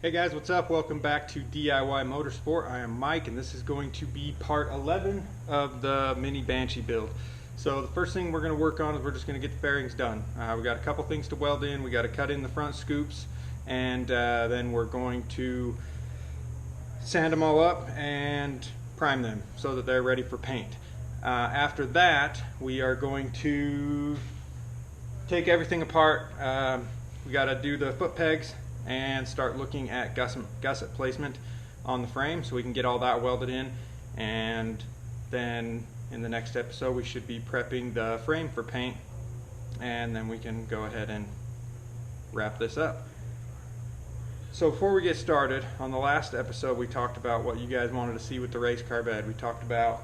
Hey guys, what's up? Welcome back to DIY Motorsport. I am Mike and this is going to be part 11 of the mini Banshee build. So the first thing we're going to work on is we're just going to get the fairings done. We got a couple things to weld in. We got to cut in the front scoops, and then we're going to sand them all up and prime them so that they're ready for paint. After that, we are going to take everything apart. We got to do the foot pegs and start looking at gusset placement on the frame so we can get all that welded in, and then in the next episode we should be prepping the frame for paint, and then we can go ahead and wrap this up. So before we get started, on the last episode we talked about what you guys wanted to see with the race car bed. We talked about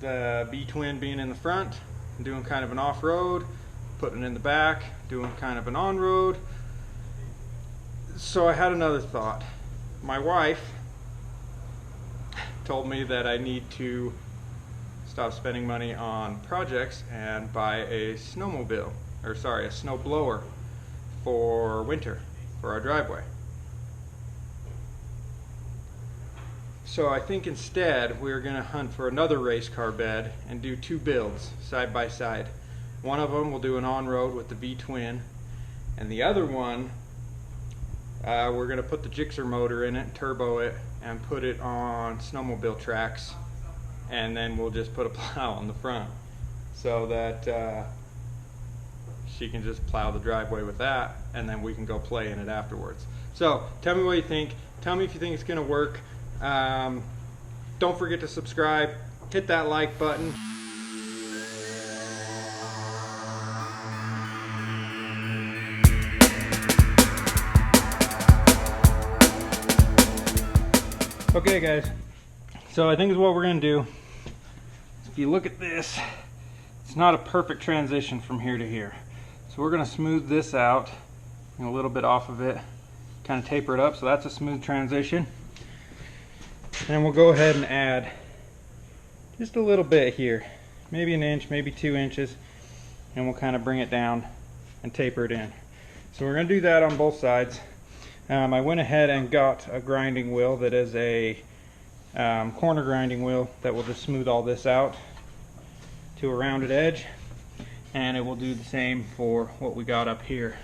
the B-twin being in the front and doing kind of an off-road, putting it in the back, doing kind of an on-road. So I had another thought. My wife told me that I need to stop spending money on projects and buy a snowmobile, or sorry, a snow blower for winter for our driveway. So I think instead we're going to hunt for another race car bed and do two builds side by side. One of them we'll do an on-road with the V-twin, and the other one we're going to put the Gixxer motor in it, turbo it, and put it on snowmobile tracks, and then we'll just put a plow on the front so that she can just plow the driveway with that, and then we can go play in it afterwards. So tell me what you think. Tell me if you think it's going to work. Don't forget to subscribe, hit that like button. Okay guys, so I think is what we're going to do. If you look at this, it's not a perfect transition from here to here. So we're going to smooth this out, a little bit off of it, kind of taper it up so that's a smooth transition. And we'll go ahead and add just a little bit here, maybe an inch, maybe 2 inches, and we'll kind of bring it down and taper it in. So we're going to do that on both sides. I went ahead and got a grinding wheel that is a corner grinding wheel that will just smooth all this out to a rounded edge, and it will do the same for what we got up here.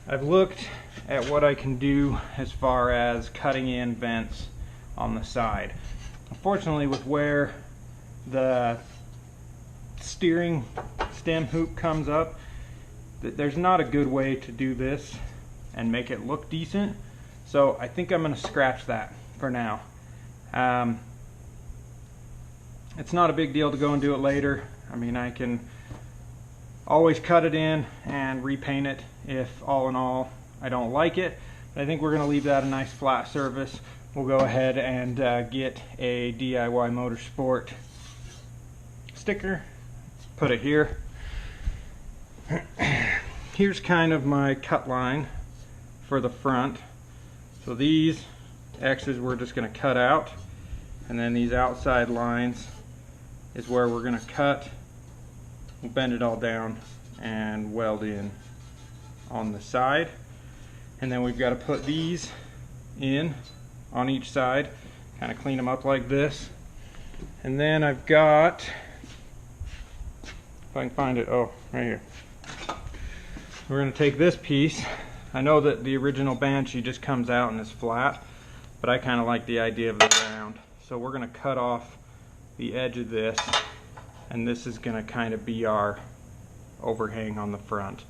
I've looked at what I can do as far as cutting in vents on the side. Unfortunately, with where the steering stem hoop comes up, there's not a good way to do this and make it look decent, so I think I'm going to scratch that for now. It's not a big deal to go and do it later. I mean, I can always cut it in and repaint it if all in all I don't like it. But I think we're going to leave that a nice flat surface. We'll go ahead and get a DIY Motorsport sticker, put it here. Here's kind of my cut line for the front. So these X's we're just going to cut out, and then these outside lines is where we're going to cut. We'll bend it all down and weld in on the side, and then we've got to put these in on each side, kind of clean them up like this. And then I've got, if I can find it, oh, right here. We're going to take this piece. I know that the original Banshee just comes out and is flat, but I kind of like the idea of the round. So we're going to cut off the edge of this, and this is going to kind of be our overhang on the front.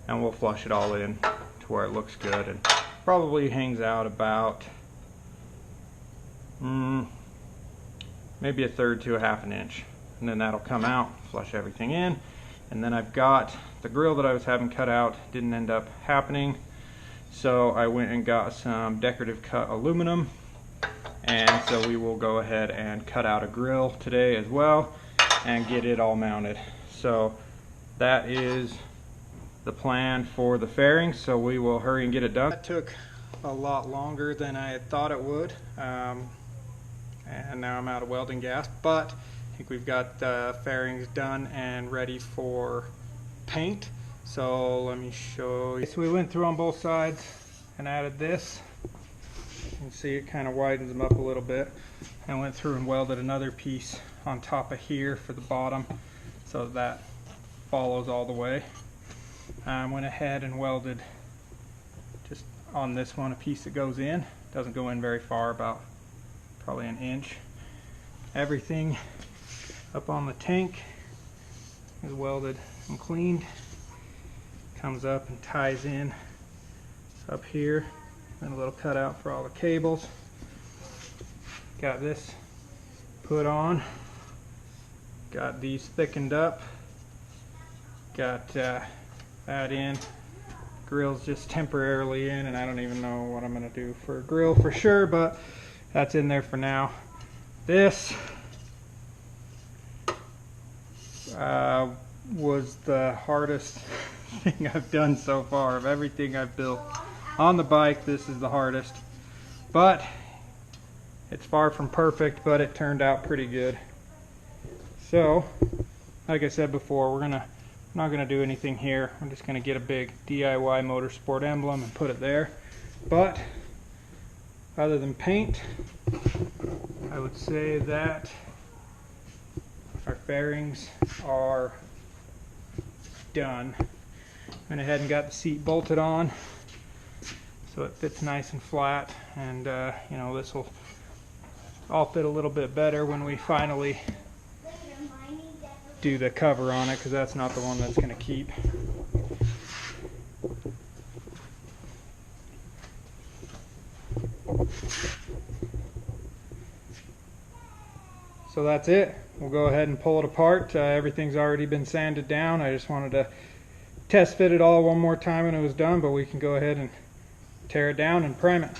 And we'll flush it all in to where it looks good, and probably hangs out about maybe 1/3 to 1/2 inch. And then that'll come out, flush everything in. And then I've got the grill that I was having cut out, didn't end up happening. So I went and got some decorative cut aluminum, and so we will go ahead and cut out a grill today as well and get it all mounted. So that is the plan for the fairings, so we will hurry and get it done. That took a lot longer than I had thought it would, and now I'm out of welding gas, but I think we've got the fairings done and ready for paint. So let me show you. So we went through on both sides, and added this. You can see it kind of widens them up a little bit. I went through and welded another piece on top of here for the bottom so that follows all the way. I went ahead and welded just on this one a piece that goes in. Doesn't go in very far, about probably an inch. Everything up on the tank is welded and cleaned. Comes up and ties in up here, and a little cutout for all the cables. Got this put on, got these thickened up, got that in. Grill's just temporarily in, and I don't even know what I'm going to do for a grill for sure, but that's in there for now. This was the hardest thing I've done so far. Of everything I've built on the bike, this is the hardest, but it's far from perfect, but it turned out pretty good. So like I said before, we're not gonna do anything here. I'm just gonna get a big DIY Motorsport emblem and put it there. But other than paint, I would say that our fairings are done. Went ahead and got the seat bolted on so it fits nice and flat, and you know, this will all fit a little bit better when we finally do the cover on it, because that's not the one that's going to keep. So that's it. We'll go ahead and pull it apart. Everything's already been sanded down. I just wanted to test fit it all one more time when it was done, but we can go ahead and tear it down and prime it.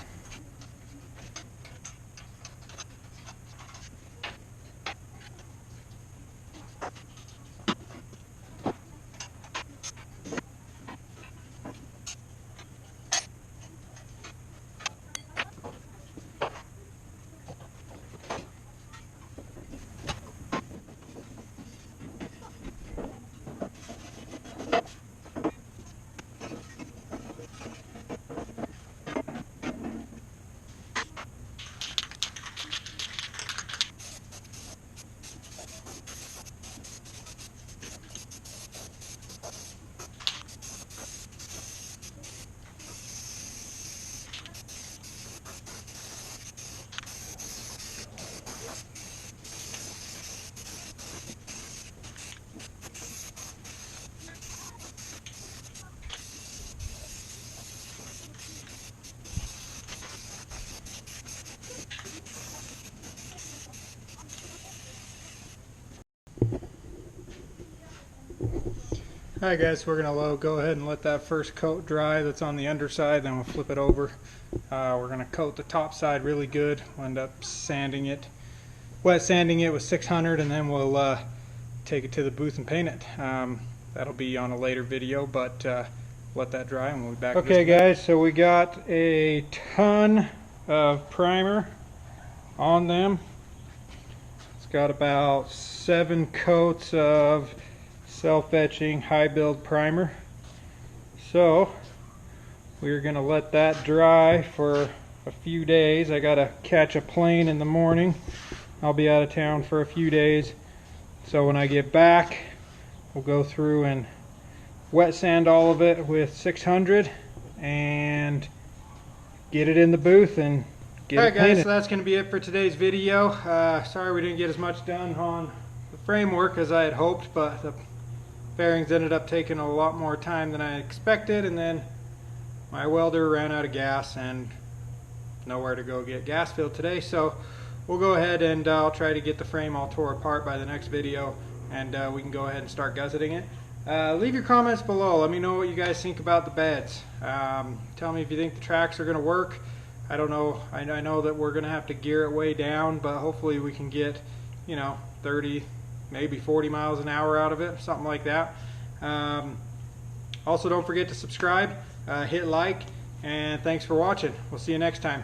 Alright guys, we're going to go ahead and let that first coat dry that's on the underside, then we'll flip it over. We're going to coat the top side really good. We'll end up sanding it, wet sanding it with 600, and then we'll take it to the booth and paint it. That'll be on a later video, but let that dry and we'll be back. Okay guys, so we got a ton of primer on them. It's got about 7 coats of self-etching high build primer. So we're gonna let that dry for a few days. I gotta catch a plane in the morning. I'll be out of town for a few days, so when I get back we'll go through and wet sand all of it with 600 and get it in the booth and get it painted. Alright guys, so that's gonna be it for today's video. Sorry we didn't get as much done on the framework as I had hoped, but the fairings ended up taking a lot more time than I expected, and then my welder ran out of gas and nowhere to go get gas filled today, so we'll go ahead and I'll try to get the frame all tore apart by the next video, and we can go ahead and start gusseting it. Leave your comments below. Let me know what you guys think about the beds. Tell me if you think the tracks are going to work. I don't know. I know that we're going to have to gear it way down, but hopefully we can get, you know, 30 maybe 40 miles an hour out of it, something like that. Also, don't forget to subscribe, hit like, and thanks for watching. We'll see you next time.